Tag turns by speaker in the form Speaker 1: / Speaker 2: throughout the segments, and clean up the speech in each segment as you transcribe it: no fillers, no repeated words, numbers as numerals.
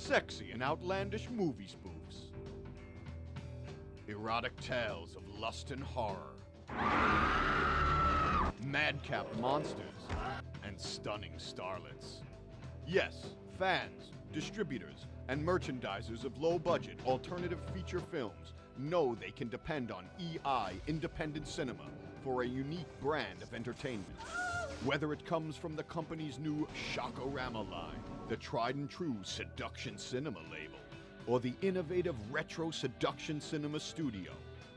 Speaker 1: sexy and outlandish movie spoofs, erotic tales of lust and horror, madcap monsters, and stunning starlets. Yes, fans, distributors, and merchandisers of low-budget alternative feature films know they can depend on EI Independent Cinema for a unique brand of entertainment. Whether it comes from the company's new Shockorama line, the tried-and-true Seduction Cinema label, or the innovative Retro Seduction Cinema Studio,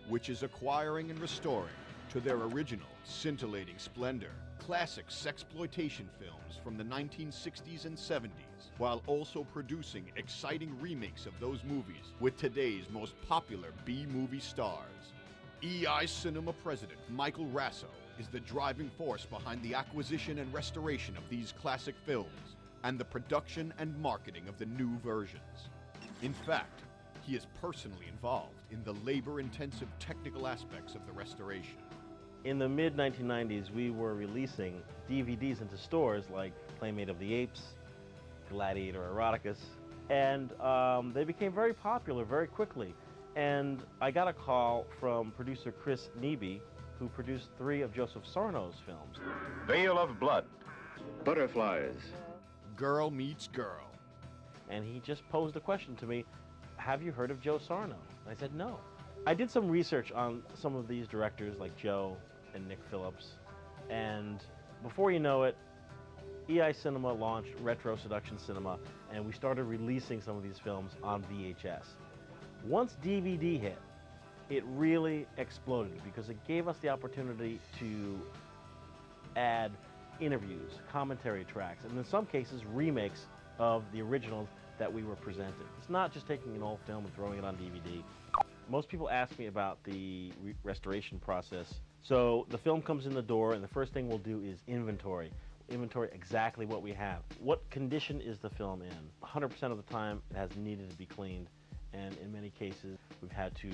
Speaker 1: which is acquiring and restoring to their original scintillating splendor classic sexploitation films from the 1960s and 70s, while also producing exciting remakes of those movies with today's most popular B-movie stars. EI Cinema President Michael Rasso is the driving force behind the acquisition and restoration of these classic films and the production and marketing of the new versions. In fact, he is personally involved in the labor-intensive technical aspects of the restoration.
Speaker 2: In the mid-1990s, we were releasing DVDs into stores like Playmate of the Apes, Gladiator Eroticus, and they became very popular very quickly. And I got a call from producer Chris Neebe, who produced 3 of Joseph SARNO's films.
Speaker 3: Veil of Blood, Butterflies,
Speaker 1: Girl Meets Girl.
Speaker 2: And he just posed a question to me, have you heard of Joe SARNO? And I said, no. I did some research on some of these directors like Joe and Nick Phillips, and before you know it, EI Cinema launched Retro Seduction Cinema, and we started releasing some of these films on VHS. Once DVD hit, it really exploded because it gave us the opportunity to add interviews, commentary tracks, and in some cases remakes of the originals that we were presenting. It's not just taking an old film and throwing it on DVD. Most people ask me about the restoration process. So the film comes in the door, and the first thing we'll do is inventory. Inventory exactly what we have. What condition is the film in? 100% of the time it has needed to be cleaned, and in many cases we've had to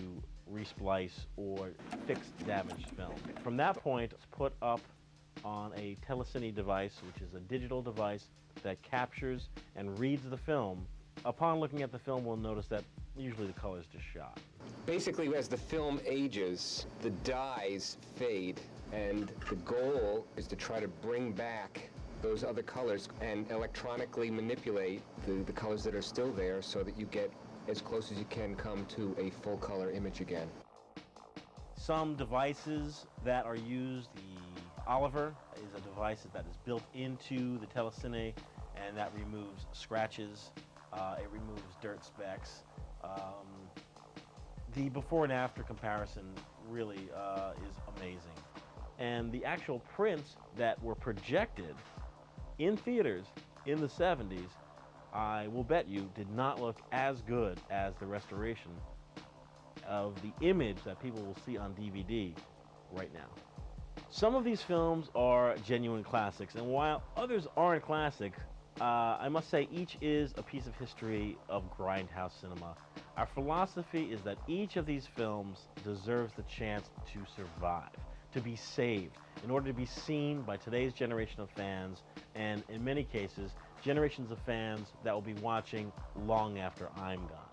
Speaker 2: resplice or fix damaged film. From that point, it's put up on a telecine device, which is a digital device that captures and reads the film. Upon looking at the film, we'll notice that usually the color is just shot.
Speaker 4: Basically, as the film ages, the dyes fade, and the goal is to try to bring back those other colors and electronically manipulate the colors that are still there so that you get as close as you can come to a full color image again.
Speaker 2: Some devices that are used, the Oliver is a device that is built into the telecine, and that removes scratches, it removes dirt specks. The before and after comparison really is amazing. And the actual prints that were projected in theaters in the 70s, I will bet you, did not look as good as the restoration of the image that people will see on DVD right now. Some of these films are genuine classics, and while others aren't classics, I must say each is a piece of history of grindhouse cinema. Our philosophy is that each of these films deserves the chance to survive, to be saved, in order to be seen by today's generation of fans, and in many cases, generations of fans that will be watching long after I'm gone.